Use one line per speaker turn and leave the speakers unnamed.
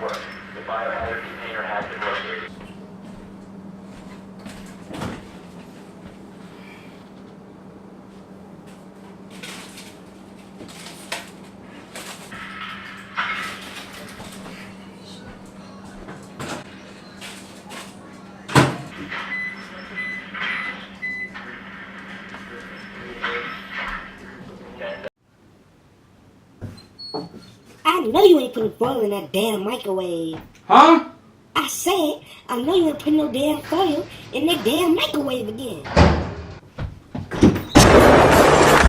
work. The biohazard container has been located.
I know you ain't putting foil in that damn microwave.
Huh?
I said, I know you ain't putting no damn foil in that damn microwave again.